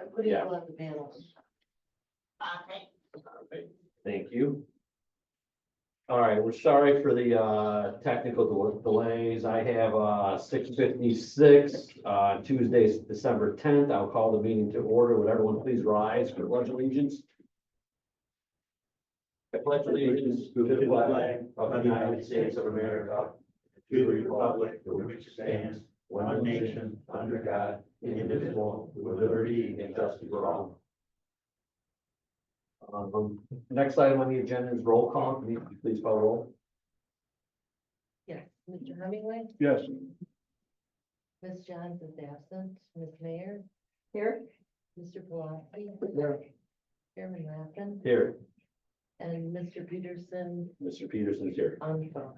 I'm putting Yeah. it on the panels. Okay. All right, thank you. All right, we're sorry for the technical delays. I have 6:56 Tuesday, December 10th. I'll call the meeting to order. Would everyone please rise for the pledge of allegiance? I pledge allegiance to the flag of the United States of America, to the republic for which it stands, one nation, under God, indivisible, with liberty and justice for all. Next item on the agenda is roll call. Can you please call roll? Yes, Mr. Hemingway, Yes. Ms. Johns is absent, Ms. Mayor. Here. Mr. Pulaski. Here. Chairman Lappin, Here, and Mr. Peterson Mr. Peterson's here. on the phone.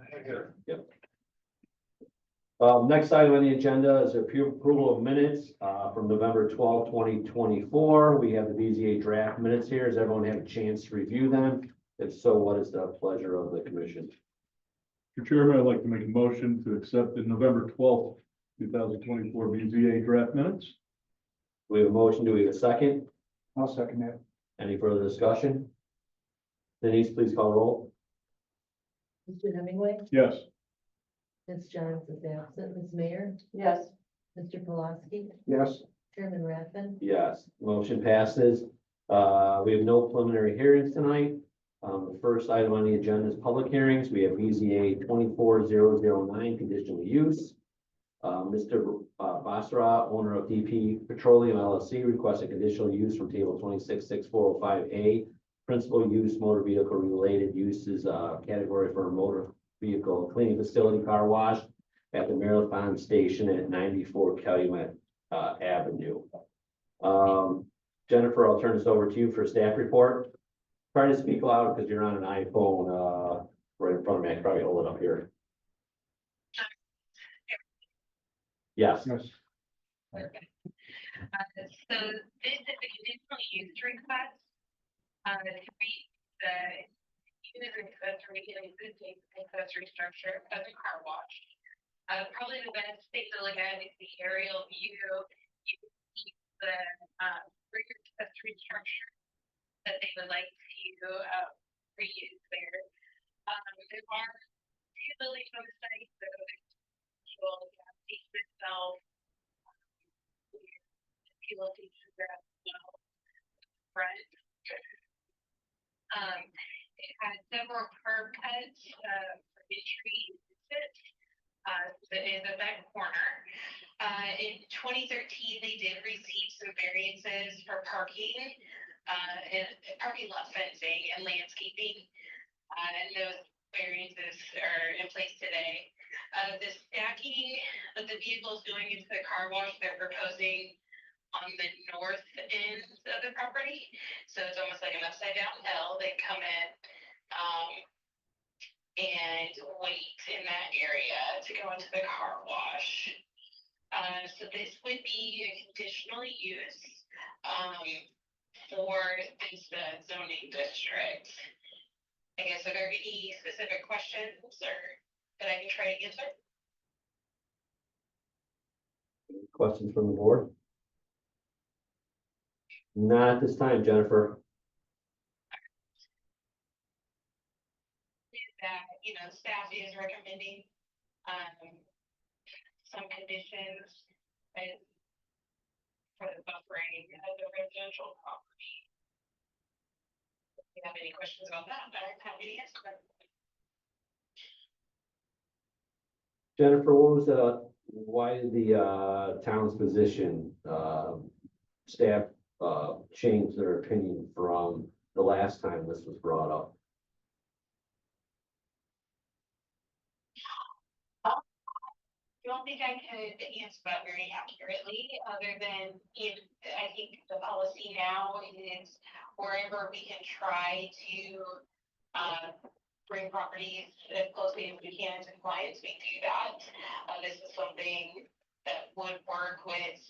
Next item on the agenda is approval of minutes, from November 12, 2024. We have the BZA draft minutes here. Does everyone have a chance to review them? If so, what is the pleasure of the commission? Mr. Chairman, I'd like to make a motion to accept the November 12th, 2024 BZA draft minutes. We have a motion. Do we have a second? I'll second that. Any further discussion? Denise, please call roll. Mr. Hemingway, Yes. Ms. Johns is absent, Ms. Mayor. Yes. Mr. Pulaski, Yes. Chairman Lappin, Yes, motion passes. We have no preliminary hearings tonight. The first item on the agenda is public hearings. We have BZA 24009 conditional use. Mr. Basra, owner of DP Petroleum LLC, requests a conditional use from table 266405A. Principal use motor vehicle related uses, category for a motor vehicle cleaning facility car wash at the Marathon Station at 94 Calumet Avenue. Jennifer, I'll turn this over to you for a staff report. Try to speak loud because you're on an iPhone right in front of me. I can probably hold it up here. Yes. Yes. Perfect. So this is a conditional use request. To meet the unit accessory and existing accessory structure of the car wash. Probably the best thing to look at is the aerial view. You can see the rear accessory structure that they would like to reuse there. There are two buildings on the site, so there's actual gas station itself. Fuel stations there as well. Front. It has several curb cuts for entry and exit. That is at that corner. In 2013, they did receive some variances for parking, and parking lot fencing and landscaping. And those variances are in place today. The stacking of the vehicles going into the car wash, they're proposing on the north end of the property. So it's almost like an upside down L. They come in and wait in that area to go into the car wash. So this would be a conditional use for this zoning district. I guess, are there any specific questions or that I can try to answer? Questions from the board? Not at this time, Jennifer. That, staff is recommending some conditions for the buffering of the residential property. If you have any questions about that, I'm happy to answer them. Jennifer, what was why did the town's position, staff change their opinion from the last time this was brought up? I don't think I could answer that very accurately, other than I think the policy now is wherever we can try to bring properties as closely as we can to compliance, we do that. This is something that would work with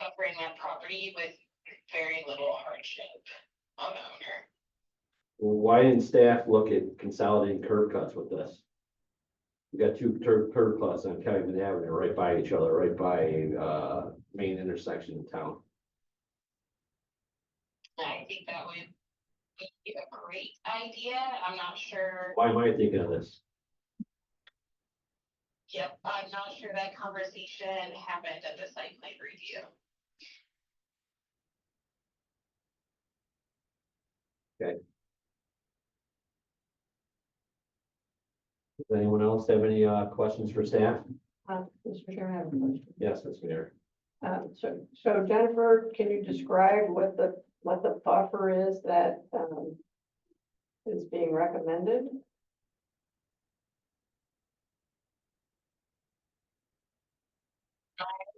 buffering that property with very little hardship on the owner. Why didn't staff look at consolidating curb cuts with this? We got two curb cuts on Calumet Avenue, right by each other, right by, main intersection in town. I think that would be a great idea. I'm not sure. Why am I thinking of this? Yep, I'm not sure that conversation happened at the site plan review. Does anyone else have any, questions for staff? Mr. Chairman, I have a question. Yes, Ms. Mayor. So Jennifer, can you describe what the buffer is that, is being recommended?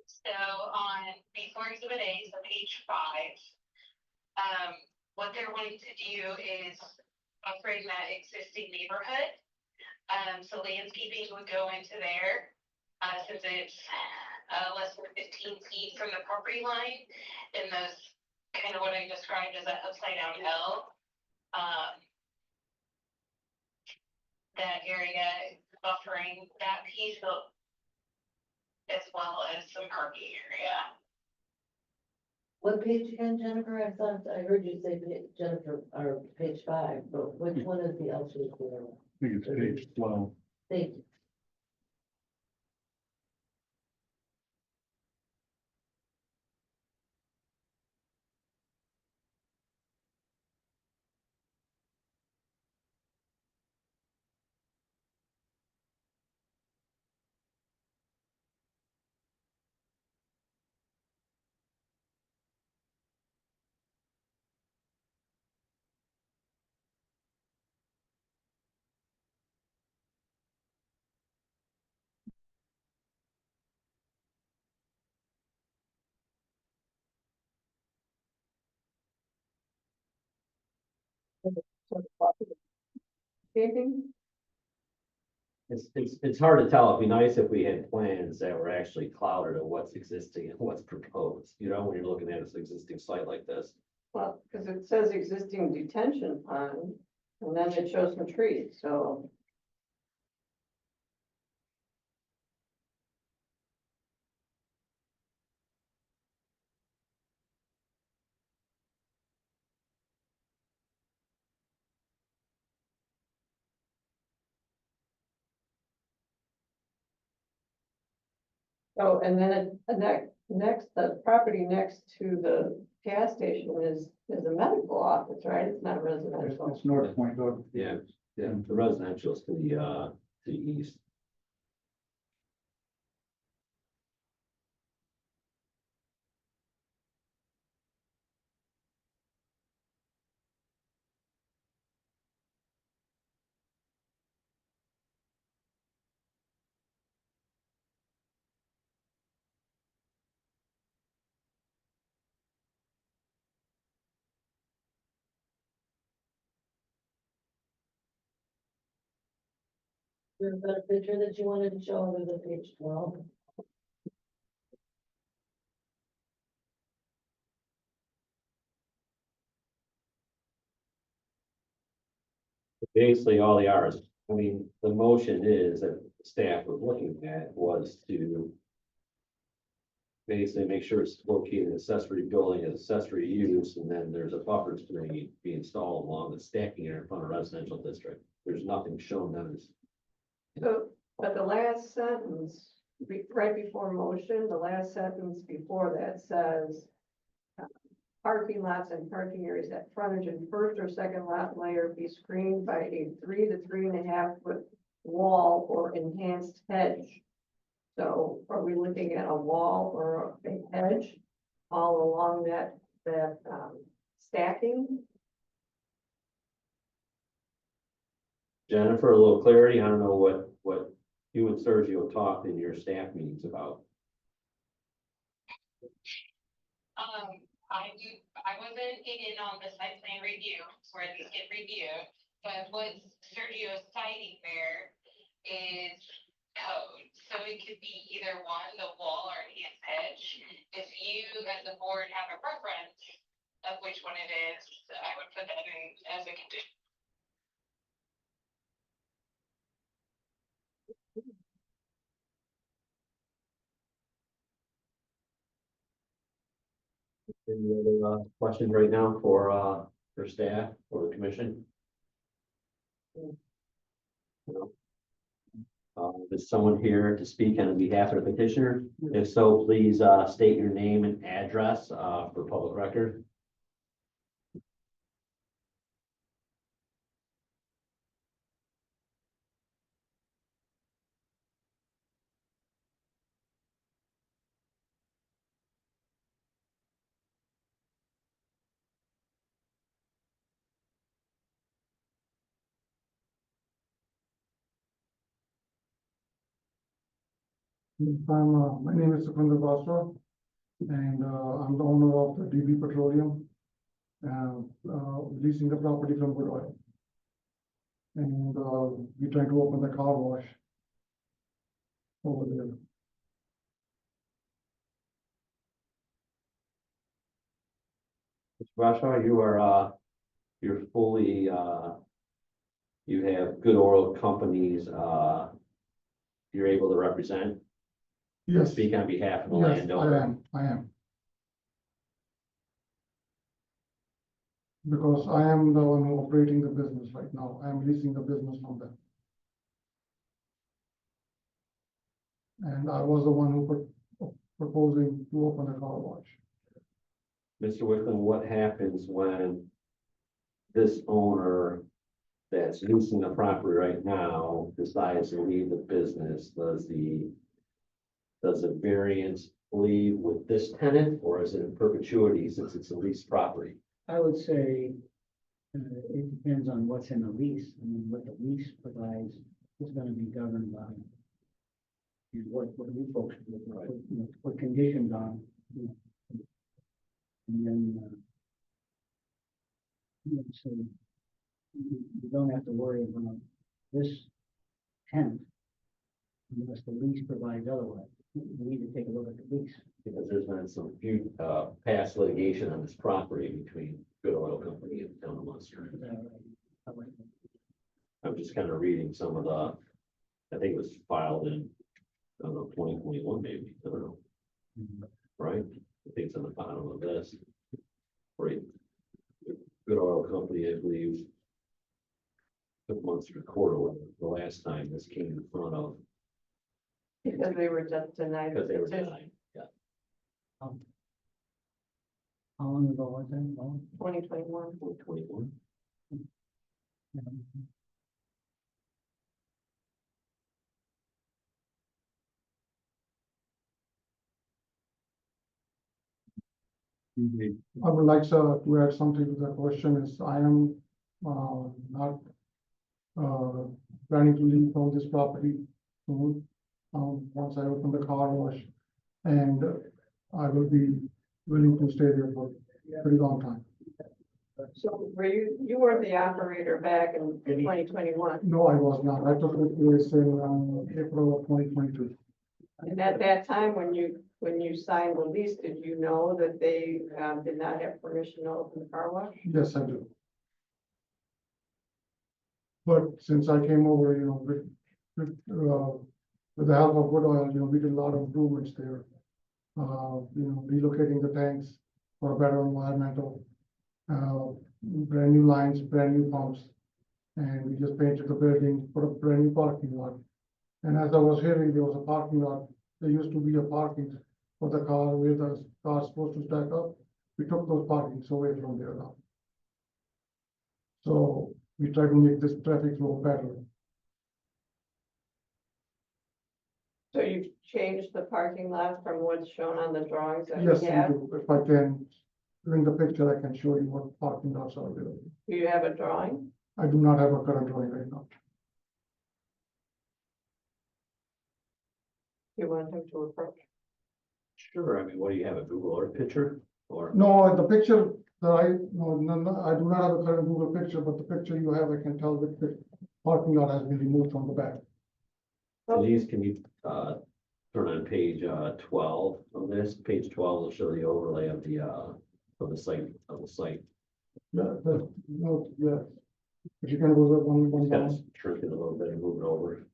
So on before exhibit A, so page 5, what they're wanting to do is upgrade that existing neighborhood. So landscaping would go into there, since it's less than 15 feet from the property line, and those kind of what I described as that upside down L. That area buffering that piece as well as some parking area. What page again, Jennifer? I thought, I heard you say Jennifer, or page 5, but which one is the alternate for? I think it's page 12. Thank you. Anything? It's hard to tell. It'd be nice if we had plans that were actually clouded of what's existing and what's proposed, you know, when you're looking at this existing site like this. Well, because it says existing detention pond, and then it shows some trees, so. Oh, and then next, the property next to the gas station is a medical office, right? It's not residential. It's North Point Road. Yeah, yeah, the residential is to the east. There's a better picture that you wanted to show other than page 12. Basically, all the Rs, I mean, the motion is that staff was looking at was to basically make sure it's located in accessory building as accessory use, and then there's a buffer screen be installed along the stacking area in front of residential district. There's nothing shown that is. So, but the last sentence, right before motion, the last sentence before that says parking lots and parking areas at frontage and first or second lot layer be screened by a 3 to 3.5 foot wall or enhanced hedge. So are we looking at a wall or a hedge all along that stacking? Jennifer, a little clarity, I don't know what you and Sergio talked in your staff meetings about. I wasn't in on the site plan review, where these get reviewed, but what Sergio's citing there is code. So it could be either one, the wall or enhanced edge. If you as the board have a preference of which one it is, I would put that in as a condition. Any other questions right now for staff or the commission? No. Is someone here to speak on behalf of the petitioner? If so, please state your name and address for public record. My name is Sukhinder Basra, and I'm the owner of the DB Petroleum, leasing the property from Good Oil. And we're trying to open the car wash over there. Mr. Bashar, you're fully, you have good oil companies, you're able to represent, Yes, speak on behalf of the yes, landowner. I am. Because I am the one who operating the business right now. I am leasing the business from them. And I was the one who proposing to open the car wash. Mr. Wickland, what happens when this owner that's leasing the property right now decides to leave the business? Does the variance leave with this tenant, or is it in perpetuity since it's a leased property? I would say, it depends on what's in the lease. I mean, what the lease provides is gonna be governed by what you folks do, what conditions on, you know. And then, so you don't have to worry about this tenant unless the lease provides otherwise. We need to take a look at the lease. Because there's been some few past litigation on this property between Good Oil Company and Town of Munster. Is that right? I'm just kind of reading some of I think it was filed in, I don't know, 2021 maybe, I don't know, right? I think it's on the bottom of this. Right. Good Oil Company, I believe, took Munster to court the last time this came in front of, Because they were just denied. because they were petition. denied. How long ago was that? Well, 2021. 2021. I would like to add something to the question is I am not planning to leave from this property soon. Once I open the car wash, and I will be willing to stay there for a pretty long time. So were you were the operator back in 2021, No, I was not. I took it place in April of 2022. and at that time, when you signed the lease, did you know that they did not have permission to open the car wash? Yes, I do. But since I came over, with the help of Good Oil, we did a lot of improvements there. Relocating the tanks for a better environmental, brand new lines, brand new pumps. And we just painted the building, put a brand new parking lot. And as I was hearing, there was a parking lot. There used to be a parking for the car where the car's supposed to stack up. We took those parkings away from there now. So we try to make this traffic flow better. So you've changed the parking lot from what's shown on the drawings that Yes, we we have? do. If I can, during the picture, I can show you what parking lots are available. Do you have a drawing? I do not have a current drawing right now. You want him to approach? Sure, I mean, what do you have, a Google Earth picture, or? No, the picture that I, no, I do not have a current Google picture, but the picture you have, I can tell that the parking lot has been removed from the back. Denise, can you turn on page 12 of this? Page 12 will show the overlay of the site, Yeah, yeah. If you can go one Kind of down. shrink it a little bit and move it over.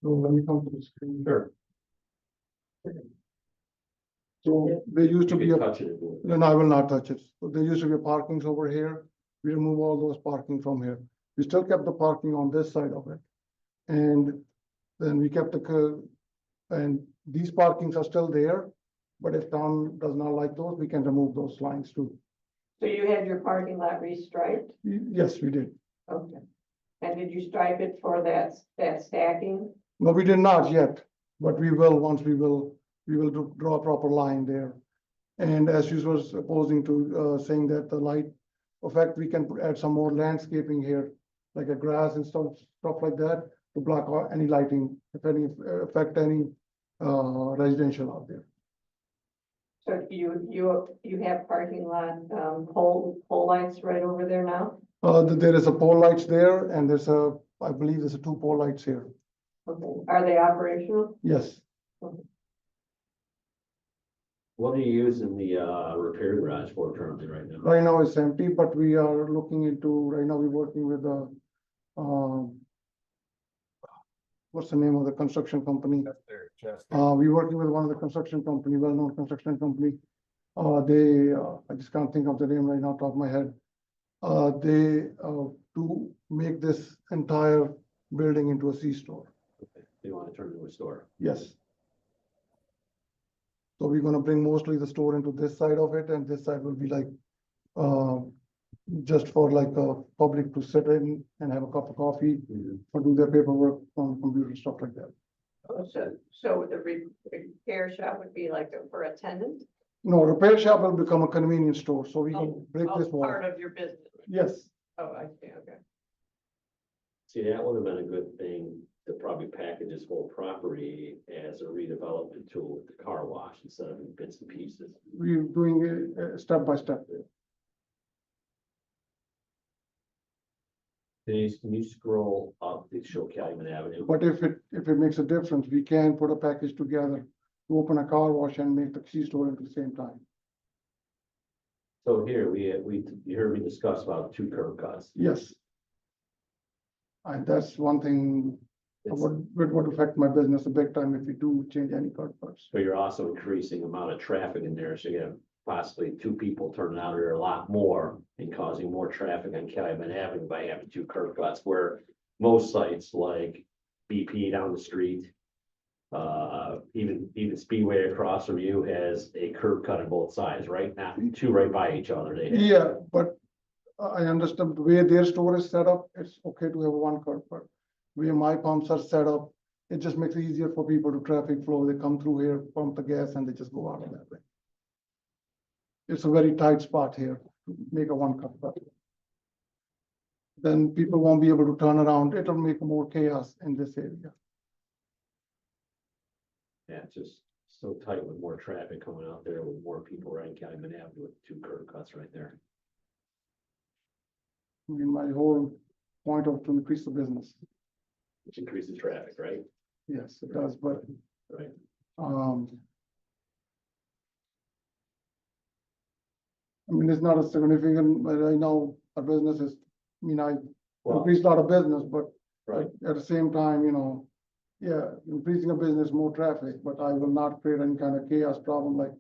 So let me come to the screen. Sure. So there used to You be can a, touch it if you want. no, I will not touch it. So there used to be parkings over here. We remove all those parking from here. We still kept the parking on this side of it. And then we kept the curb. And these parkings are still there. But if town does not like those, we can remove those lines too. So you had your parking lot restriped? Yes, we did. Okay. And did you stripe it for that stacking? No, we did not yet, but we will, once we will draw a proper line there. And as you was opposing to, saying that the light effect, we can add some more landscaping here, like a grass and stuff like that, to block out any lighting, if any, affect any, residential out there. So you have parking lot, pole lights right over there now? There is a pole lights there, and there's a, I believe there's a 2 pole lights here. Okay. Are they operational? Yes, What are you using the repair garage for currently right now? right now it's empty, but we are looking into, right now we're working with the, what's the name of the construction company? We're working with one of the construction company, well-known construction company. I just can't think of the name right now, top of my head. To make this entire building into a C-store. Okay, you want to turn it into a store? Yes. So we're gonna bring mostly the store into this side of it, and this side will be like, just for like, public to sit in and have a cup of coffee or do their paperwork on computer, stuff like that. So the repair shop would be like for a tenant? No, repair shop will become a convenience store, so we can break this wall. Part of your business. Yes, Oh, I see, okay. See, that would have been a good thing to probably package this whole property as a redevelopment tool with the car wash instead of in bits and pieces. we're doing it step by step. Denise, can you scroll up to show Calumet Avenue? But if it makes a difference, we can put a package together to open a car wash and make the C-store at the same time. So here, you heard me discuss about 2 curb cuts. Yes. And that's one thing It's- would affect my business a big time if we do change any curb cuts. But you're also increasing amount of traffic in there, so you have possibly 2 people turning out there a lot more and causing more traffic on Calumet Avenue by having 2 curb cuts, where most sites like BP down the street, even Speedway across from you has a curb cut on both sides, right? Not 2 right by each other. They have. Yeah, but I understand the way their store is set up, it's okay to have 1 curb cut. Where my pumps are set up, it just makes it easier for people to traffic flow. They come through here, pump the gas, and they just go out of that way. It's a very tight spot here to make a 1 curb cut. Then people won't be able to turn around. It'll make more chaos in this area. Yeah, it's just so tight with more traffic coming out there with more people riding Calumet Avenue with 2 curb cuts right there. I mean, my whole point of to increase the business. Which increases traffic, right? Yes, it does, but, Right. I mean, it's not a significant, but I know our business is, I mean, I Well, increased a lot of business, but right. at the same time, yeah, increasing a business, more traffic, but I will not create any kind of chaos problem like,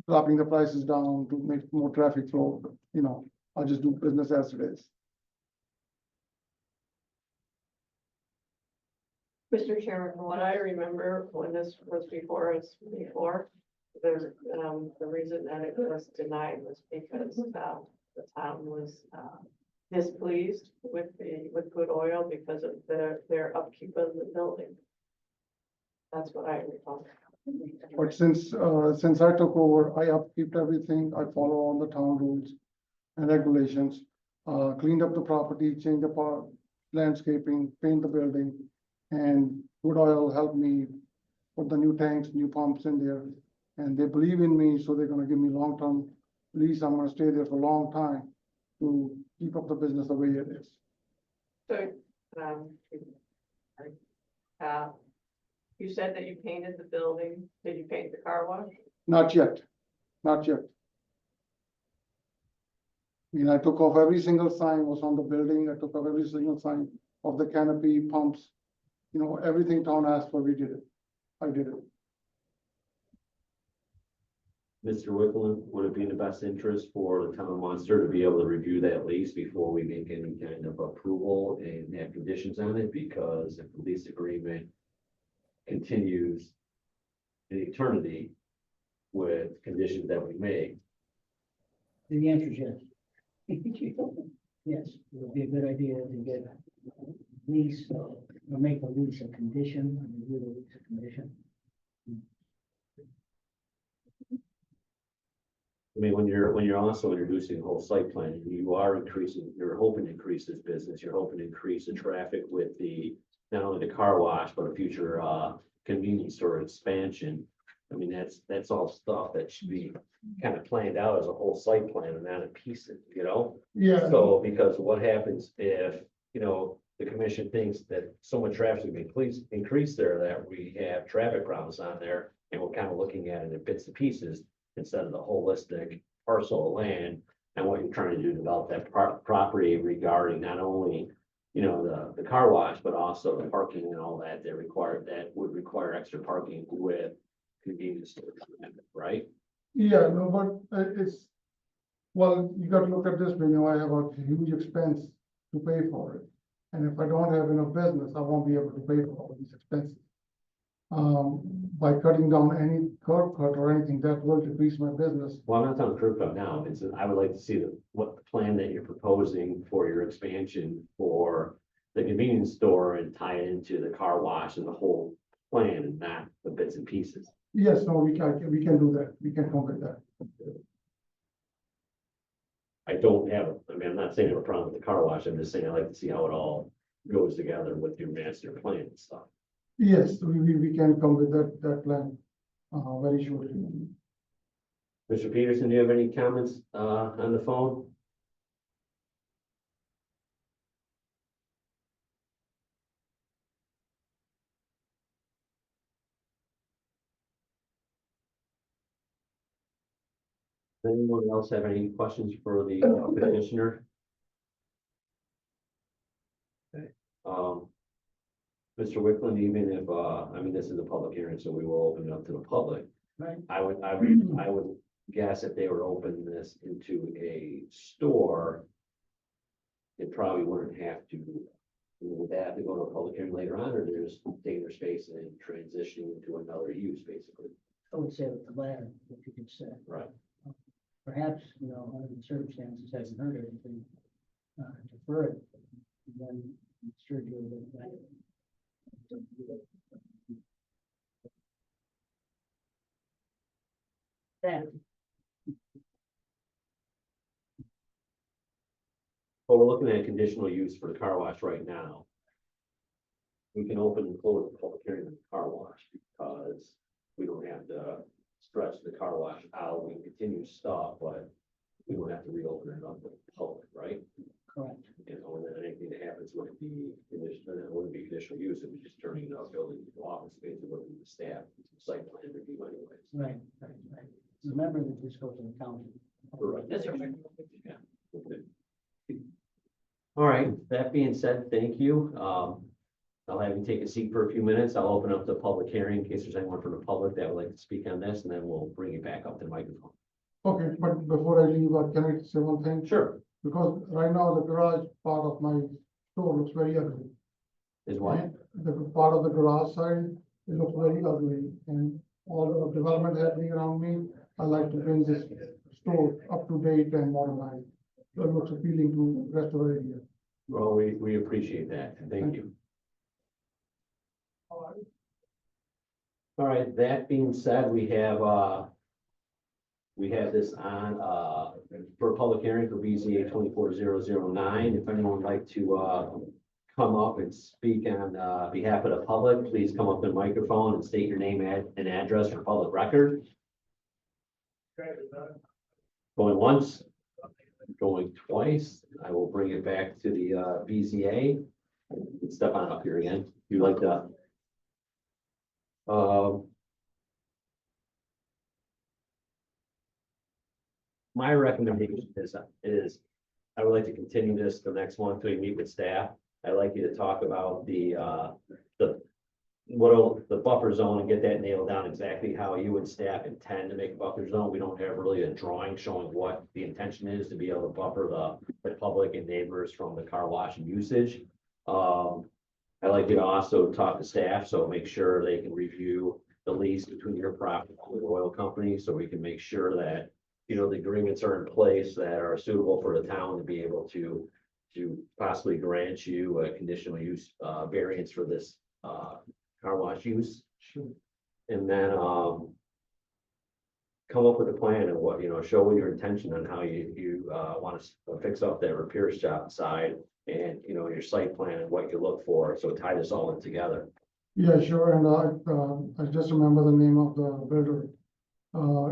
dropping the prices down to make more traffic flow, I'll just do business as it is. Mr. Chairman, from what I remember, when this was before us before, the reason that it was denied was because, the town was, displeased with Good Oil because of their upkeep of the building. That's what I recall. But since I took over, I upkeep everything, I follow all the town rules and regulations, cleaned up the property, changed the landscaping, paint the building, and Good Oil helped me put the new tanks, new pumps in there, and they believe in me, so they're gonna give me long-term lease. I'm gonna stay there for a long time to keep up the business the way it is. So, you said that you painted the building. Did you paint the car wash? Not yet, not yet. I mean, I took off every single sign was on the building. I took off every single sign of the canopy, pumps. Everything town asked for, we did it. I did it. Mr. Wickland, would it be in the best interest for the town of Munster to be able to review that lease before we make any kind of approval and have conditions on it? Because if the lease agreement continues in eternity with conditions that we make, The answer is yes. Yes, it would be a good idea to get lease, or make the lease a condition, and review the lease a condition. I mean, when you're also introducing a whole site plan, you are increasing, you're hoping to increase this business, you're hoping to increase the traffic with the, not only the car wash, but a future, convenience store expansion. I mean, that's all stuff that should be kind of planned out as a whole site plan and not in pieces, you know? Yeah, So, because what happens if, the commission thinks that so much traffic will be increased there that we have traffic problems on there, and we're kind of looking at it in bits and pieces instead of the holistic parcel of land, and what you're trying to do, develop that property regarding not only, the car wash, but also the parking and all that, that would require extra parking with convenience stores, right? yeah, no, but well, you got to look at this, I have a huge expense to pay for it. And if I don't have enough business, I won't be able to pay for all these expenses. By cutting down any curb cut or anything, that will decrease my business. Well, I'm not talking curb cut now, I would like to see what the plan that you're proposing for your expansion for the convenience store and tie it into the car wash and the whole plan and not the bits and pieces. Yes, no, we can do that, we can come with that. I'm not saying I have a problem with the car wash, I'm just saying I like to see how it all goes together with your master plan and stuff. Yes, we can come with that plan, very shortly. Mr. Peterson, do you have any comments, on the phone? Anyone else have any questions for the petitioner? Okay, Mr. Wickland, even if, this is a public hearing, so we will open it up to the public. Right. I would guess if they were opening this into a store, it probably wouldn't have to, would they have to go to a public hearing later on, or they're just taking their space and transitioning into another use, basically? I would say with the latter, if you could say. Right. Perhaps, under the circumstances, hasn't heard anything, defer it, and then sure do it. That, But we're looking at conditional use for the car wash right now. We can open and close the public hearing on the car wash because we don't have to stretch the car wash out. We can continue stuff, but we don't have to reopen it up to the public, right? correct, And then anything that happens would be conditional, it wouldn't be conditional use, it would just turning a building into office space, it wouldn't be the staff, site plan review anyways. right. Remember that this goes to the county. Correct. That's right. Yeah. Okay. All right, that being said, thank you. I'll have you take a seat for a few minutes. I'll open up the public hearing in case there's anyone from the public that would like to speak on this, and then we'll bring you back up to the microphone. Okay, but before I leave, can I say one thing? Sure. Because right now the garage part of my store looks very ugly. Is what? The part of the garage side, it looks very ugly, and all the development happening around me, I like to bring this store up to date and modernized. So it looks appealing to rest of the area. Well, we appreciate that. Thank you. All right, that being said, we have this on, for a public hearing for BZA 24009. If anyone would like to, come up and speak on, behalf of the public, please come up to the microphone and state your name and address for public record. Going once, going twice, I will bring it back to the, BZA. Step on up here again. If you'd like to. My recommendation is I would like to continue this the next month till we meet with staff. I'd like you to talk about the the buffer zone and get that nailed down exactly how you and staff intend to make a buffer zone. We don't have really a drawing showing what the intention is to be able to buffer the public and neighbors from the car wash and usage. I'd like you to also talk to staff, so make sure they can review the lease between your property and the oil company, so we can make sure that, you know, the agreements are in place that are suitable for the town to be able to possibly grant you a conditional use, variance for this, car wash use. Sure. And then, come up with a plan and what, you know, show your intention on how you want to fix up that repair shop side and, you know, your site plan and what you look for. So tie this all in together. Yeah, sure, and I just remember the name of the builder.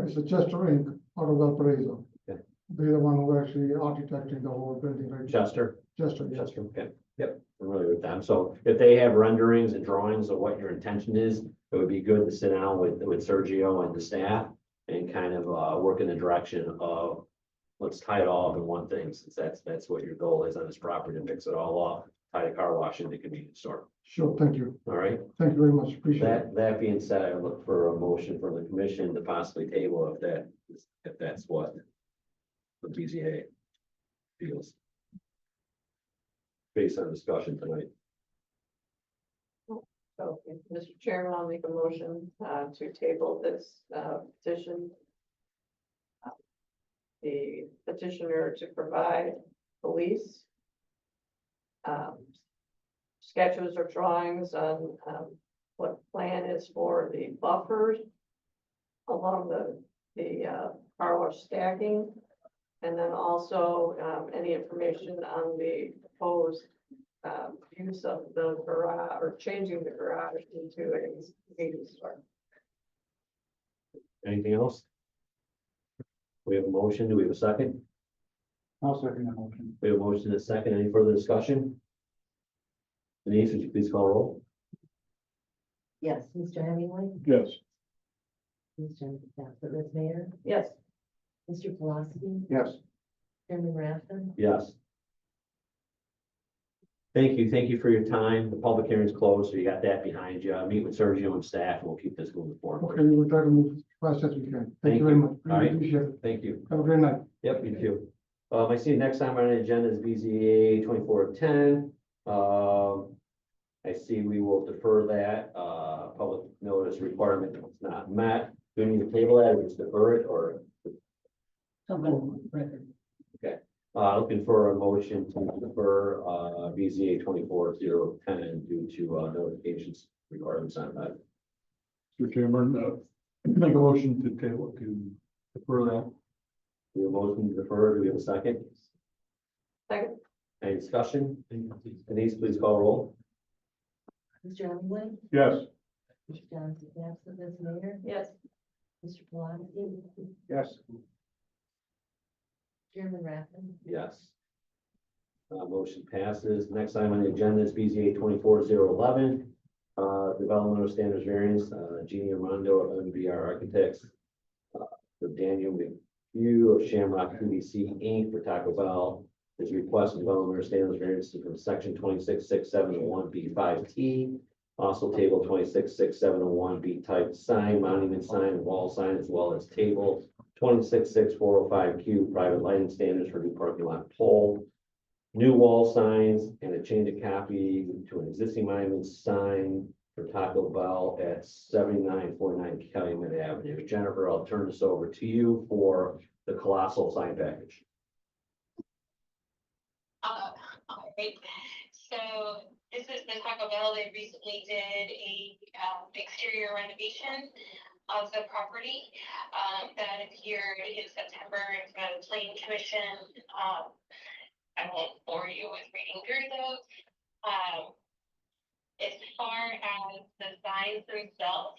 It's a Chester Inc. out of Valparaiso. Okay. They're the one who actually architecting the whole building, right? Chester? Chester, yes. Chester, okay. Yep, familiar with them. So if they have renderings and drawings of what your intention is, it would be good to sit down with Sergio and the staff and kind of work in the direction of, let's tie it all up in one thing, since that's what your goal is on this property, to mix it all up, tie the car wash into the convenience store. Sure, thank you. All right, Thank you very much, appreciate it. that being said, I look for a motion from the commission to possibly table if that's what the BZA feels. Based on discussion tonight. So, Mr. Chairman, I'll make a motion to table this petition. The petitioner to provide police sketches or drawings on what plan is for the buffers along the car wash stacking. And then also any information on the proposed use of the garage or changing the garage into a convenience store. Anything else? We have a motion. Do we have a second? I'll second the motion. We have a motion and a second. Any further discussion? Denise, would you please call roll? Yes, Mr. Hemingway, Yes. Ms. Jennifer Bassett, Ms. Mayor, Yes, Mr. Pulaski, Yes. Chairman Rathman. Yes. Thank you for your time. The public hearing is closed, so you got that behind you. Meet with Sergio and staff, and we'll keep this moving forward. Okay, we'll try to move as fast as we can. Thank you very much. All right. Really appreciate it. Thank you. Have a great night. Yep, you too. I see next time on the agenda is BZA 2410. I see we will defer that, public notice requirement is not met. Do we need to table that or just defer it, or, Something on the record. looking for a motion to defer, BZA 24010 due to, notifications requirements on that. Mr. Chairman, make a motion to table, to defer that. We have a motion to defer. Do we have a second? second, Any discussion? Denise, please call roll. Mr. Hemingway, Yes. Mr. Johnson Bassett, Ms. Mayor, yes, Mr. Pulaski, Yes. Chairman Rathman. Yes. Motion passes. Next item on the agenda is BZA 24011. Developmental standards variance, Jeannie Armando of MBR Architects. For Daniel McHugh of Shamrock PVC Inc. for Taco Bell. Is requesting developmental standards variance from section 266701B5T. Also table 266701B type sign, monument sign, and wall sign, as well as table 266405Q private lighting standards for new parking lot pole. New wall signs and a change of copy to an existing monument sign for Taco Bell at 7949 Calumet Avenue. Jennifer, I'll turn this over to you for the colossal sign package. All right, so this is the Taco Bell. They recently did a exterior renovation of the property that appeared in September in front of the Planning Commission. I won't bore you with reading through those. As far as the signs themselves,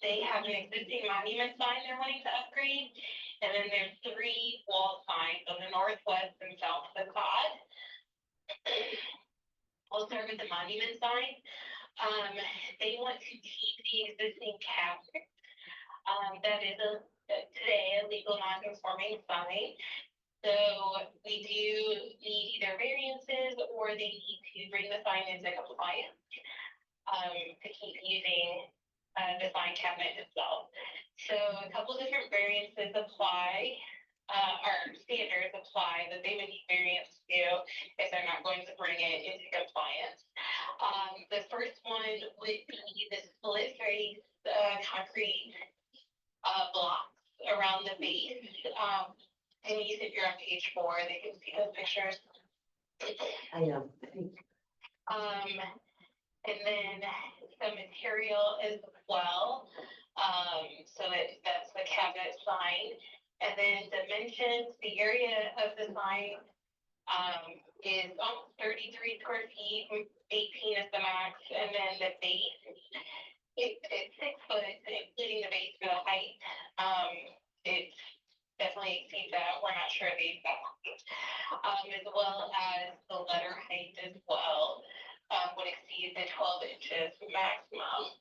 they have an existing monument sign they're wanting to upgrade, and then there's 3 wall signs on the northwest and south facade. I'll start with the monument sign. They want to keep the existing cabinet. That is today a legal non-conforming sign. So we do need either variances or they need to bring the sign into compliance. to keep using, the sign cabinet itself. So a couple different variances apply, or standards apply that they would need variance to if they're not going to bring it into compliance. The first one would be the split face, concrete, blocks around the base. And if you're on page 4, they can see those pictures. I am. And then the material as well. So that's the cabinet sign. And then dimensions, the area of the sign, is almost 33 square feet, 18 is the max, and then the base, it's 6 foot, including the base for the height. It definitely exceeds that, we're not sure the exact height. As well as the letter height as well, would exceed the 12 inches maximum.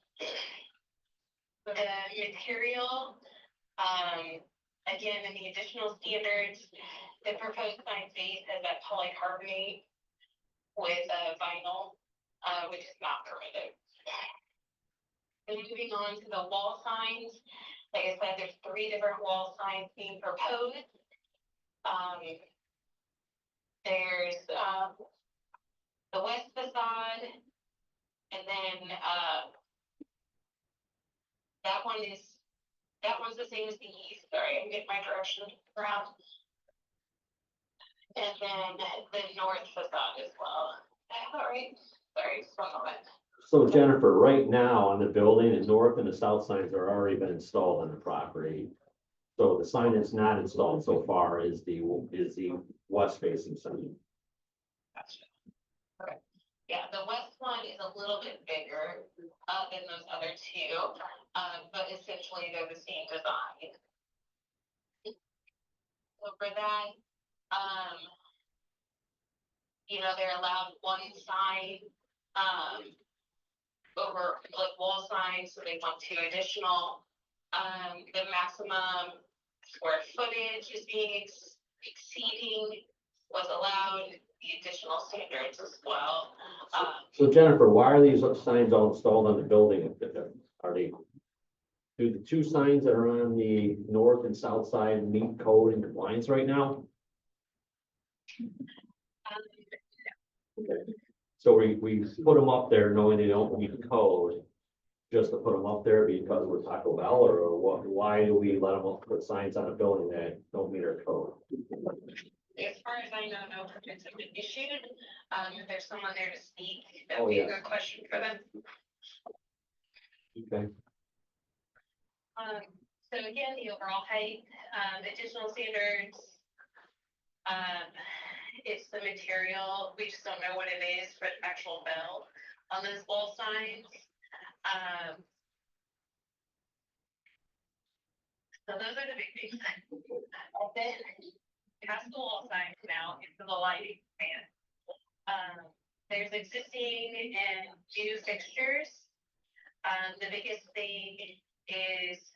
The material, again, in the additional standards, the proposed sign base has that polycarbonate with vinyl, which is not permitted. And moving on to the wall signs, like I said, there's 3 different wall signs being proposed. There's the west facade, and then that one's the same as the east. Sorry, I'm getting my directions around. And then the north facade as well. All right, sorry, just 1 moment. So Jennifer, right now on the building, the north and the south signs are already been installed on the property. So the sign that's not installed so far is the west facing sign. Gotcha. Okay. Yeah, the west one is a little bit bigger than those other 2, but essentially they're the same design. So for that, they're allowed 1 sign over like wall signs, so they want 2 additional. The maximum square footage is being exceeding was allowed, the additional standards as well. So Jennifer, why are these signs all installed on the building? Are they, do the 2 signs that are on the north and south side meet code and compliance right now? Okay. So we put them up there knowing they don't meet code, just to put them up there because we're Taco Bell, or what? Why do we let them put signs on a building that don't meet our code? As far as I know, no permits have been issued. If there's someone there to speak, that Oh, would be yeah. a good question for them. Okay. So again, the overall height, additional standards. It's the material, we just don't know what it is for the actual bell on those wall signs. So those are the big things. And then past the wall signs now into the lighting plan. There's existing and new fixtures. The biggest thing is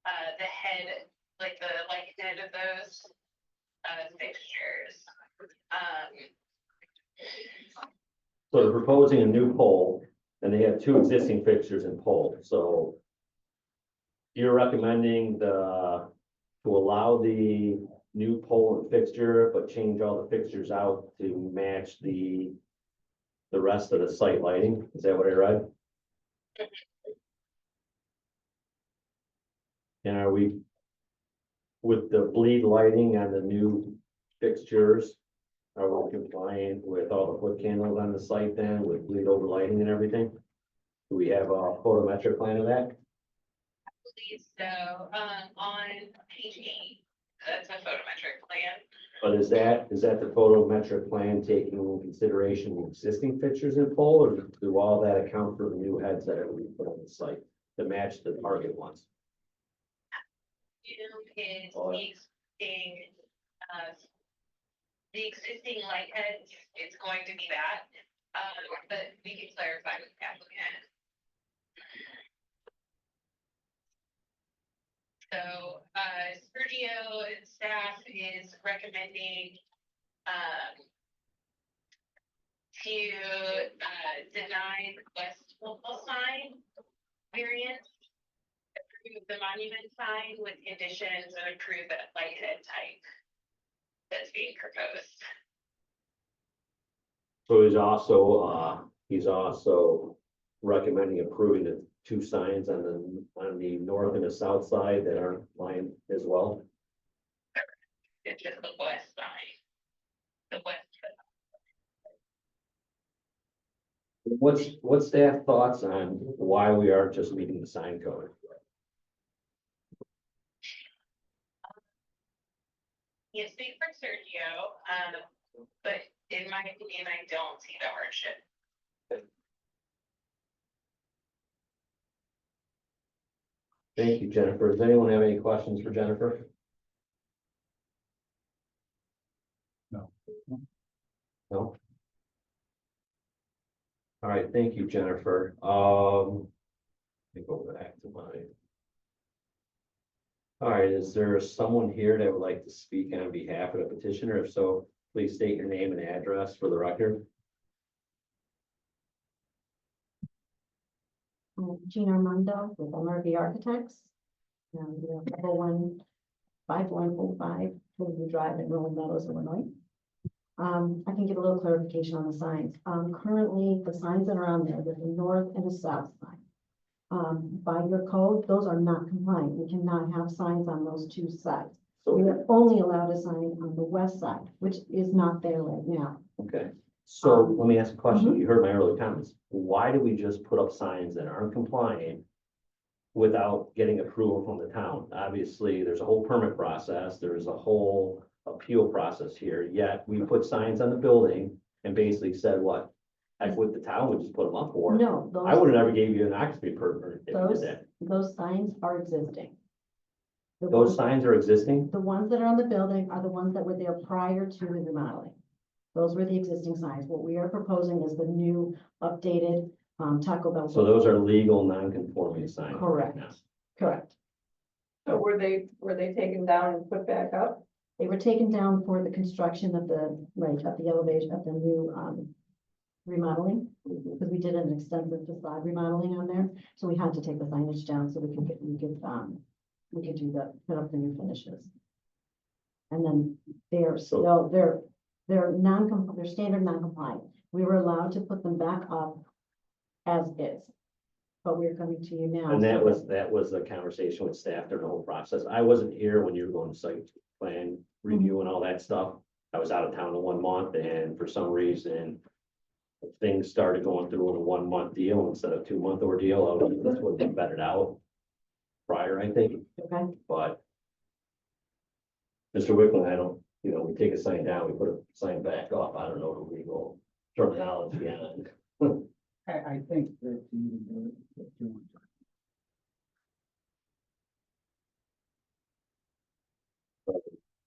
the head, like the light head of those fixtures. So they're proposing a new pole, and they have 2 existing fixtures in pole, so you're recommending to allow the new pole and fixture, but change all the fixtures out to match the rest of the site lighting? Is that what I read? And are we, with the bleed lighting on the new fixtures, are we compliant with all the foot candles on the site then, with bleed over lighting and everything? Do we have a photometric plan of that? So, on page 8, that's a photometric plan. But is that the photometric plan taking into consideration the existing fixtures in pole, or do all that account for the new heads that are being put on the site to match the target ones? Is the existing light heads, it's going to be that, but we can clarify with the applicant. So, Sergio and staff is recommending, to, deny request local sign variance. Approve the monument sign with conditions and approve that light head type that's being proposed. So he's also recommending approving the two signs on the north and the south side that are lined as well. It's just the west side. The west. What's staff thoughts on why we are just meeting the sign code? Can't speak for Sergio, but in my opinion, I don't see the hardship. Thank you, Jennifer. Does anyone have any questions for Jennifer? No. No? All right, thank you, Jennifer. Let me go back to mine. All right, is there someone here that would like to speak on behalf of the petitioner? If so, please state your name and address for the record. Jean Armando with MRV Architects. We have 515145 Hillview Drive in Rolling Meadows, Illinois. I can give a little clarification on the signs. Currently, the signs that are on there, there's a north and a south sign. By your code, those are not compliant. We cannot have signs on those two sides. We So, are only allowed a sign on the west side, which is not there right now. okay, so Um, let me ask a question. You heard my earlier comments. Why do we just put up signs that aren't compliant without getting approval from the town? Obviously, there's a whole permit process, there's a whole appeal process here, yet we put signs on the building and basically said what? Heck, with the town would just put them up for. No, I would those, have never gave you an occupancy permit if you Those- did that. those signs are existing. The Those ones- signs are existing? The ones that are on the building are the ones that were there prior to the remodeling. Those were the existing signs. What we are proposing is the new updated Taco Bell. So those are legal non-conforming signs. right Correct. now. Correct. So were they taken down and put back up? They were taken down for the construction of the, right, of the elevation of the new remodeling, because we did an extensive facade remodeling on there. So we had to take the signage down so we could do put up the new finishes. And then they're still, they're standard non-compliant. We were allowed to put them back up as is. But we're coming to you now. And that so was the conversation with staff during the whole process. I wasn't here when you were going to site plan review and all that stuff. I was out of town in 1 month, and for some reason, things started going through in a 1 month deal instead of 2 month ordeal. This would have been vetted out prior, I think, Okay, but Mr. Wickland, I don't, we take a sign down, we put a sign back up. I don't know the legal terminology on it. I think that you can do it if you want to.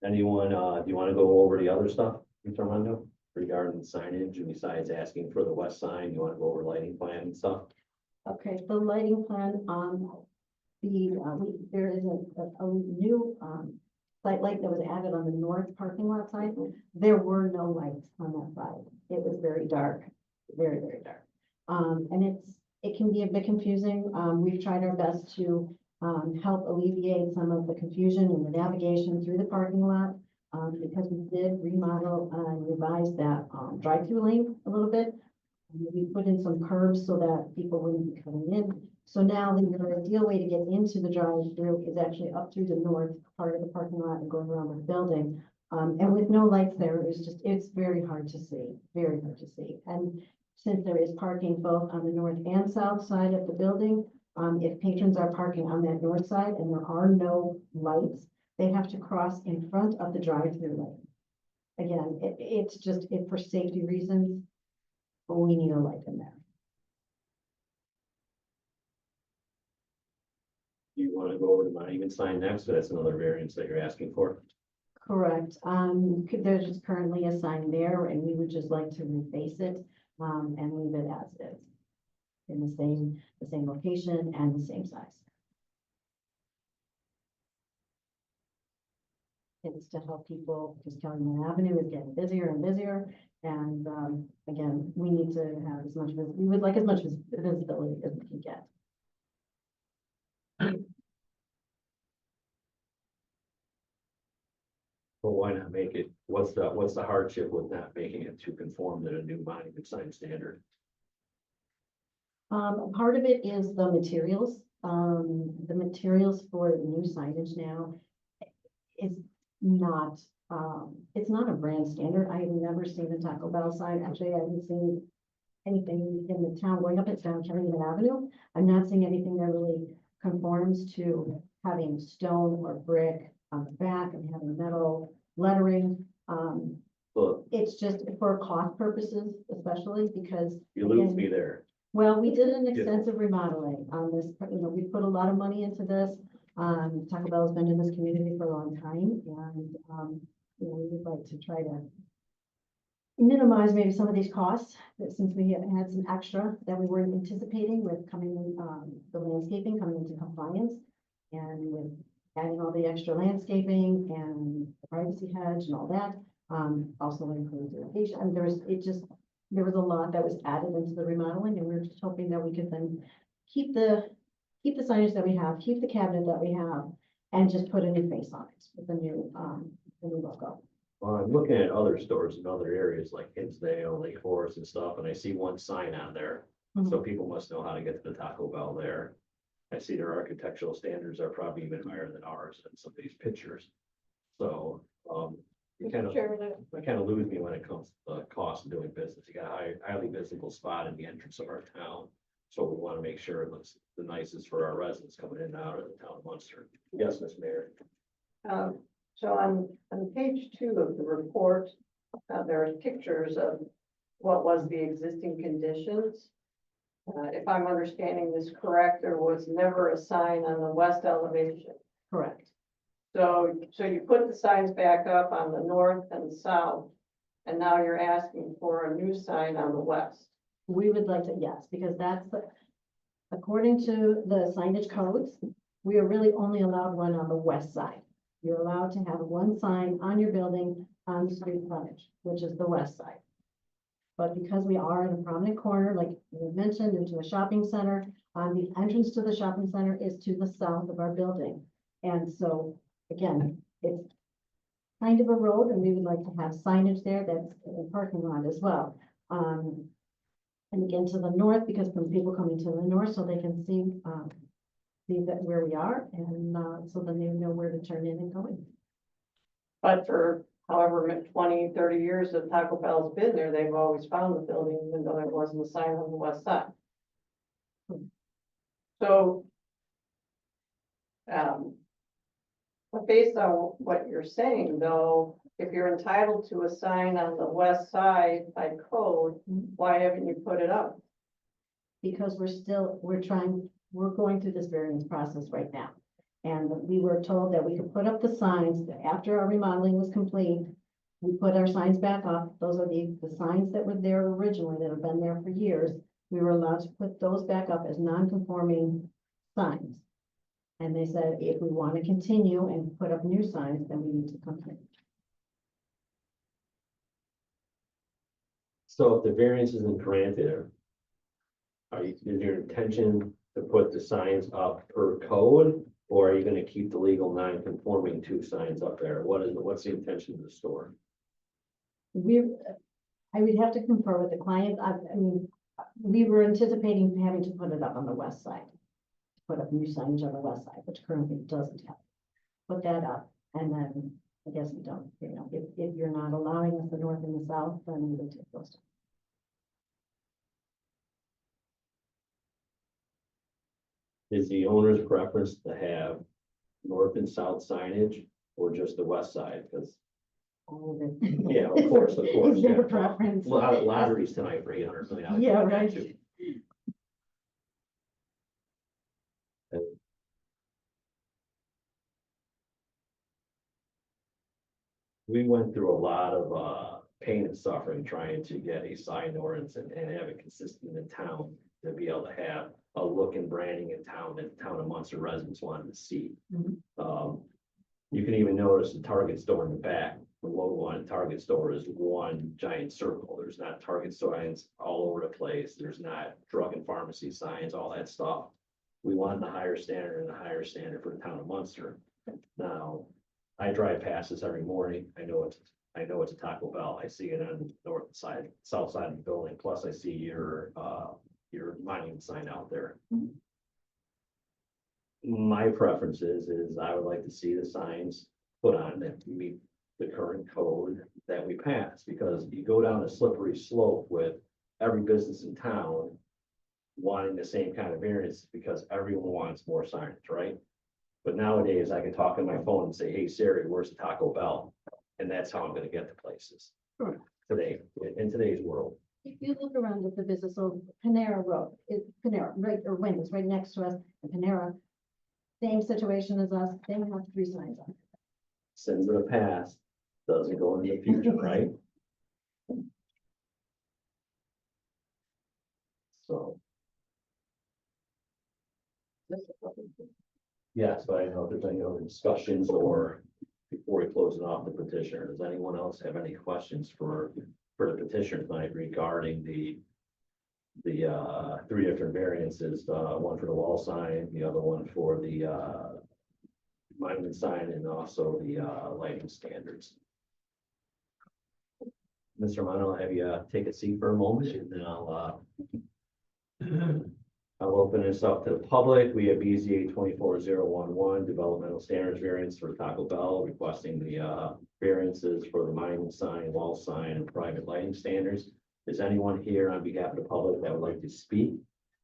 Anyone, do you want to go over the other stuff, Mr. Armando, regarding signage, and besides asking for the west sign, you want to go over lighting plan and stuff? okay, the lighting plan, there is a new, site light that was added on the north parking lot side. There were no lights on that side. It was very dark, very, very dark. And it can be a bit confusing. We've tried our best to, help alleviate some of the confusion and the navigation through the parking lot. Because we did remodel and revise that, drive-through lane a little bit. We put in some curbs so that people wouldn't be coming in. So now the ideal way to get into the drive-through is actually up through the north part of the parking lot and going around the building. And with no lights there, it's very hard to see, very hard to see. And since there is parking both on the north and south side of the building, if patrons are parking on that north side and there are no lights, they have to cross in front of the drive-through lane. Again, it's just for safety reasons, we need a light in there. Do you want to go over the monument sign next? So that's another variance that you're asking for. Correct. There's just currently a sign there and we would just like to reface it, and leave it as is. In the same location and the same size. It's to help people, because Kellyman Avenue is getting busier and busier. And, again, we need to have as much, we would like as much visibility as we can get. Well, why not make it, what's the hardship with not making it to conform to the new monument sign standard? Part of it is the materials. The materials for new signage now is not, it's not a brand standard. I have never seen a Taco Bell sign. Actually, I haven't seen anything in the town going up and down Kellyman Avenue. I'm not seeing anything that really conforms to having stone or brick on the back and having metal lettering. Look, It's just for cost purposes, especially because. you lose again, me there. well, we did an extensive remodeling on this, we put a lot of money into this. Taco Bell's been in this community for a long time and, we would like to try to minimize maybe some of these costs, that since we have had some extra that we weren't anticipating with coming, the landscaping coming into compliance. And with adding all the extra landscaping and the privacy hedge and all that, also includes irrigation. And there was a lot that was added into the remodeling, and we were just hoping that we could then keep the signage that we have, keep the cabinet that we have, and just put a new face on it with the new logo. Well, I'm looking at other stores in other areas like Hinsdale, Lake Forest and stuff, and I see one sign on there. So people must know how to get to the Taco Bell there. I see their architectural standards are probably even higher than ours in some of these pictures. So, you kind of lose me when it comes to the cost of doing business. You got a highly visible spot in the entrance of our town. So we want to make sure it looks the nicest for our residents coming in and out of the town of Munster. Yes, Ms. Mayor. So on page 2 of the report, there are pictures of what was the existing conditions. If I'm understanding this correct, there was never a sign on the west elevation. Correct. So you put the signs back up on the north and south, and now you're asking for a new sign on the west. We would like to, yes, because according to the signage codes, we are really only allowed one on the west side. You're allowed to have one sign on your building on the street frontage, which is the west side. But because we are in a prominent corner, like you mentioned, into a shopping center, the entrance to the shopping center is to the south of our building. And so, again, it's kind of a road, and we would like to have signage there that's in the parking lot as well. And again, to the north, because from people coming to the north, so they can see that where we are, and so then they know where to turn in and go in. But for however 20, 30 years that Taco Bell's been there, they've always found the building, even though there wasn't a sign on the west side. So, but based on what you're saying, though, if you're entitled to a sign on the west side by code, why haven't you put it up? Because we're going through this variance process right now. And we were told that we could put up the signs after our remodeling was complete. We put our signs back up. Those are the signs that were there originally, that have been there for years. We were allowed to put those back up as non-conforming signs. And they said, if we want to continue and put up new signs, then we need to come here. So if the variance isn't granted, is your intention to put the signs up per code? Or are you gonna keep the legal non-conforming 2 signs up there? What's the intention of the store? I would have to confer with the client. I mean, we were anticipating having to put it up on the west side. Put up new signage on the west side, which currently doesn't have. Put that up, and then I guess we don't, if you're not allowing us the north and the south, then we would take those down. Is the owner's preference to have north and south signage or just the west side? Because, All of it. yeah, of course, It's their yeah. preference. Lotteries tonight for $800 million. Yeah, right. We went through a lot of pain and suffering trying to get a sign ordinance and have it consistent in town to be able to have a look and branding in town that the town of Munster residents wanted to see. Mhm. You can even notice the Target store in the back, the logo on Target store is one giant circle. There's not Target signs all over the place. There's not drug and pharmacy signs, all that stuff. We want the higher standard and the higher standard for the town of Munster. Now, I drive past this every morning. I know it's a Taco Bell. I see it on the north side, south side of the building. Plus I see your monument sign out there. My preference is I would like to see the signs put on that meet the current code that we pass, because you go down a slippery slope with every business in town wanting the same kind of variance because everyone wants more signage, right? But nowadays I can talk on my phone and say, hey Siri, where's the Taco Bell? And that's how I'm gonna get to places. Sure. Today, in today's world. If you look around at the business, so Panera Road, is Panera, right, or Wendy's right next to us, and Panera, same situation as us, they have 3 signs on. Sins of the past doesn't go into the future, right? So. Yes, but I don't know if there's any other discussions or before we close it off the petitioner, does anyone else have any questions for the petitioner tonight regarding the 3 different variances, one for the wall sign, the other one for the monument sign, and also the lighting standards. Mr. Romano, I'll have you take a seat for a moment, and then I'll open this up to the public. We have BZA 24011, developmental standards variance for Taco Bell, requesting the variances for the monument sign, wall sign, and private lighting standards. Is anyone here on behalf of the public that would like to speak?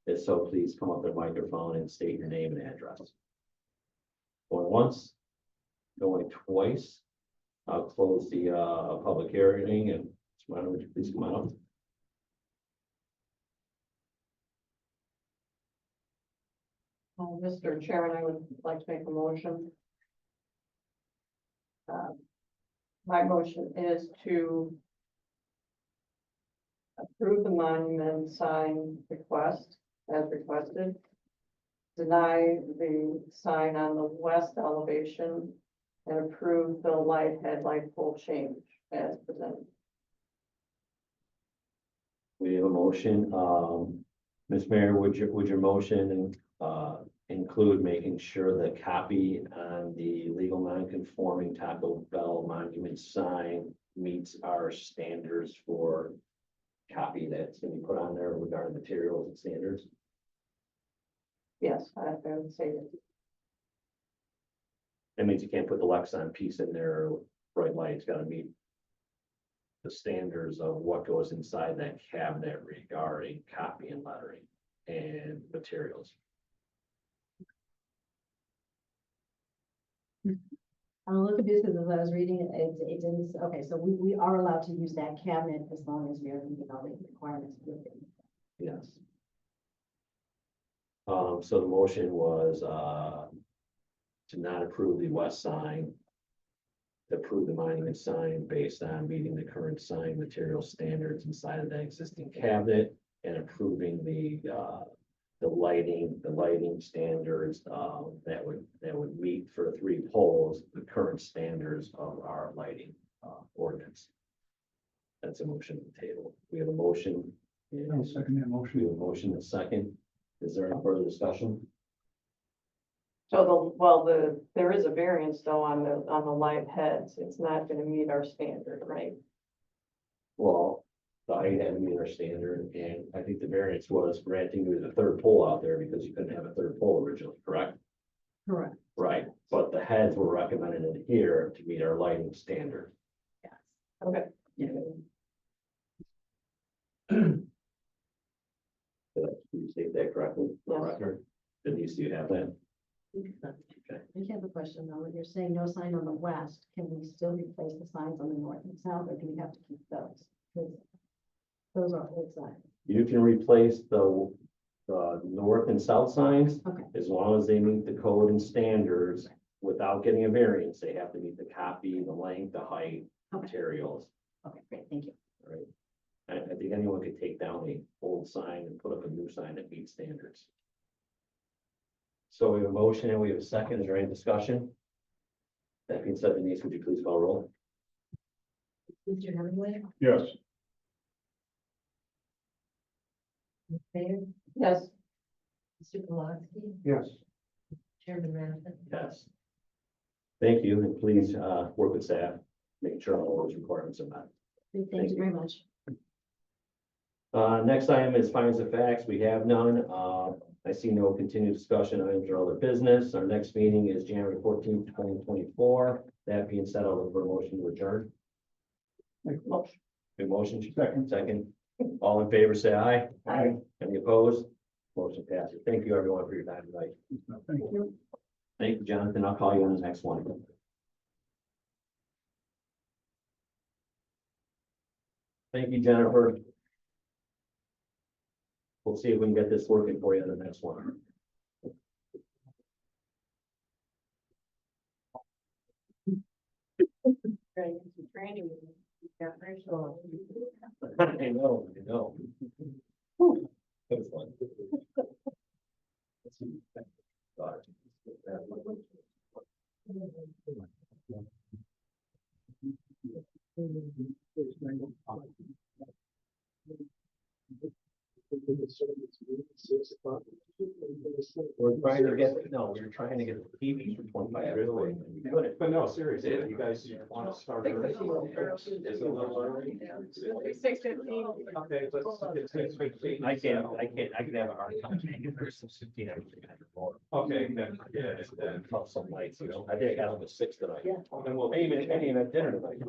If so, please come up to the microphone and state your name and address. Going once, going twice. I'll close the public hearing, and Simona, would you please come on up? Mr. Chairman, I would like to make a motion. My motion is to approve the monument sign request as requested. Deny the sign on the west elevation and approve the headlight pole change as presented. We have a motion. Ms. Mayor, would your motion include making sure the copy on the legal non-conforming Taco Bell monument sign meets our standards for copy that's gonna be put on there regarding materials and standards? Yes, I would say that. That means you can't put the Lexon piece in there, bright light, it's gotta meet the standards of what goes inside that cabinet regarding copy and lettering and materials. I'm a little confused because as I was reading it, it didn't, okay, so we are allowed to use that cabinet as long as we are meeting all the requirements. Yes. So the motion was, to not approve the west sign, to approve the monument sign based on meeting the current sign material standards inside of that existing cabinet, and approving the lighting standards, that would meet for 3 poles, the current standards of our lighting, ordinance. That's a motion on the table. We have a motion. I'll second that We motion. have a motion and a second. Is there any further discussion? So there is a variance though on the light heads. It's not gonna meet our standard, right? Well, the height had to meet our standard, and I think the variance was granting you the 3rd pole out there because you couldn't have a 3rd pole originally, correct? Correct. Right, but the heads were recommended in here to meet our lighting standard. Yes. Okay. Did you state that correctly? For the Yes. record? Denise, do you have that? I have a question though. When you're saying no sign on the west, can we still replace the signs on the north and south, or do we have to keep those? Because those are old signs. You can replace the north and south signs Okay. as long as they meet the code and standards without getting a variance. They have to meet the copy, the length, the height, Okay. materials. Okay, great, thank you. Right. I think anyone could take down the old sign and put up a new sign that meets standards. So we have a motion and we have a second. Is there any discussion? That being said, Denise, would you please call roll? Mr. Hemingway, Yes. Ms. Bayer, Yes, Mr. Pulaski, Yes. Chairman Matheson. Yes. Thank you, and please, work with staff, making sure all those requirements are met. Thank you very much. Next item is findings of facts. We have none. I see no continued discussion items or other business. Our next meeting is January 14th, 2024. That being said, I'll look for a motion to adjourn. Make a motion. Good motion. Second. Second. All in favor, say aye. Aye. Any opposed? Motion passes. Thank you, everyone, for your time tonight. Thank you. Thank you, Jonathan. I'll call you on the next one. Thank you, Jennifer. We'll see if we can get this working for you on the next one. training. Yeah, very I know, I know. Whew, that was fun. God. We're trying to get, no, we're trying to get the TV for 25 years away. But no, seriously, you guys want to start early? Is it a little early? 6:15. Okay, let's get 6:15. I can have a hard time. There's some 15 hours. Okay, then, yeah, then tough some nights, you know. I think I got up at 6 tonight. Yeah. Then we'll even have dinner tonight.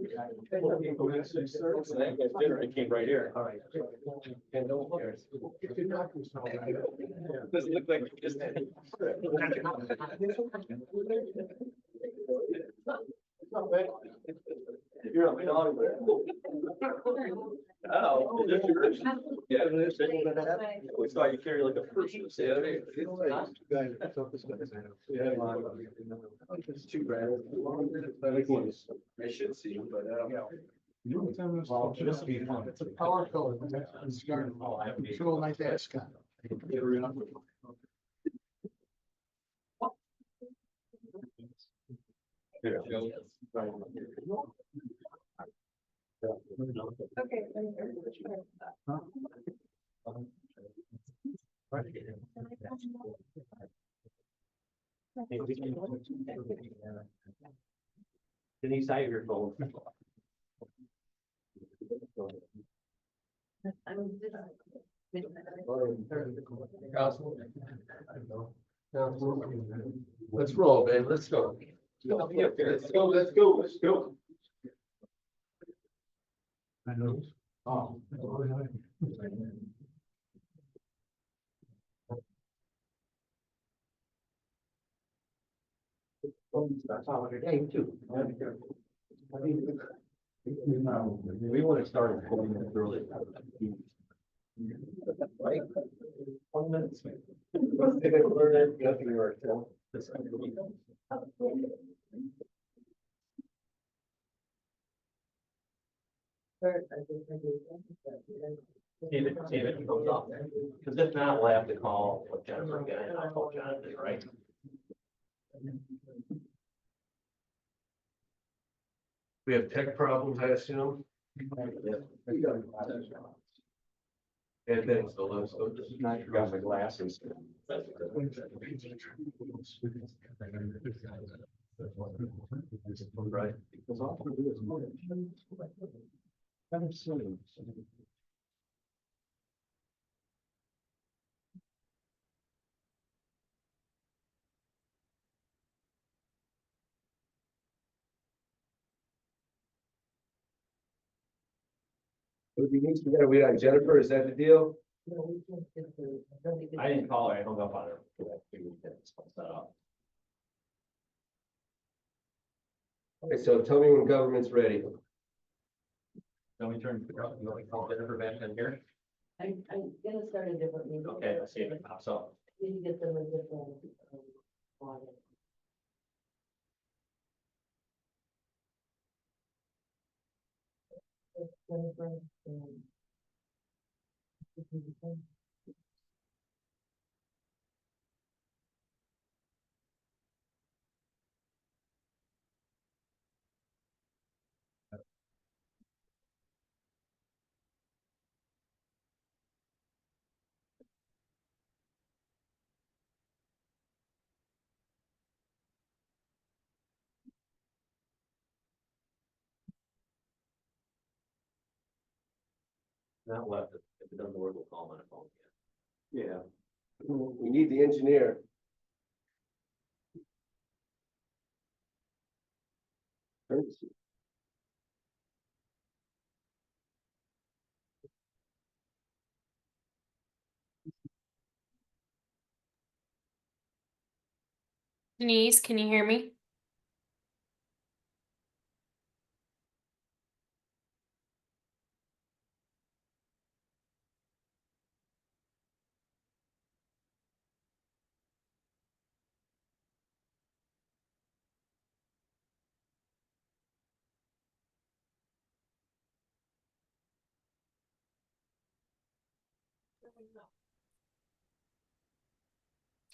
So then get dinner, I came right here. All right. And no one cares. Doesn't look like we just had. You're on my dog. Oh, is this yours? Yeah, it is. We saw you carry like a person. It's too bad. I should see you, but, well, this will be fun. It's a power color. It's got a real nice ascot. Okay. Denise, I have your phone. Let's roll, babe. Let's go. Let's go, let's go, let's go. I know. Oh. That's holiday day too. We would have started 20 minutes early. Right? 1 minute. See if it comes up. Because if not, we'll have to call Jennifer again, and I'll call Jonathan, right? We have tech problems, I assume. And then so let's go. I forgot my glasses. Right. What do you need? We gotta wait on Jennifer, is that the deal? I didn't call her, I hung up on her. Set up. Okay, so tell me when government's ready. Then we turn, you want to call Jennifer back in here? I'm gonna start a different meeting. Okay, let's see if it pops up. Need to get them a different, login. Jennifer, Not left, if it doesn't work, we'll call him on the phone again. Yeah. We need the engineer. Denise, can you hear me?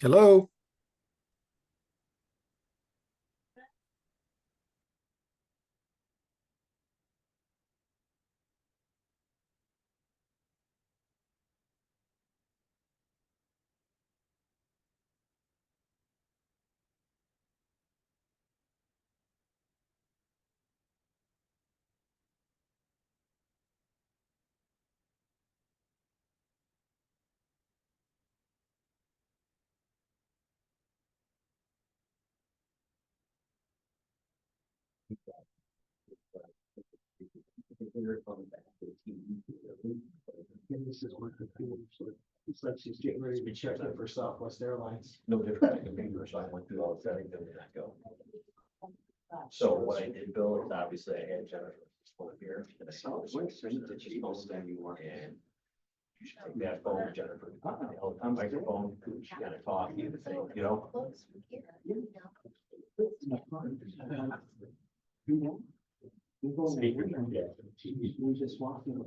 Hello? It's like she's getting ready to be checked out for Southwest Airlines. No different, I can remember, so I went through all the settings and let that go. So what I did, Bill, is obviously I had Jennifer phone here. And I saw this one, that she's supposed to you want, and you should take that phone, Jennifer, on microphone, she gotta talk, you know? Speaker. We just walked in.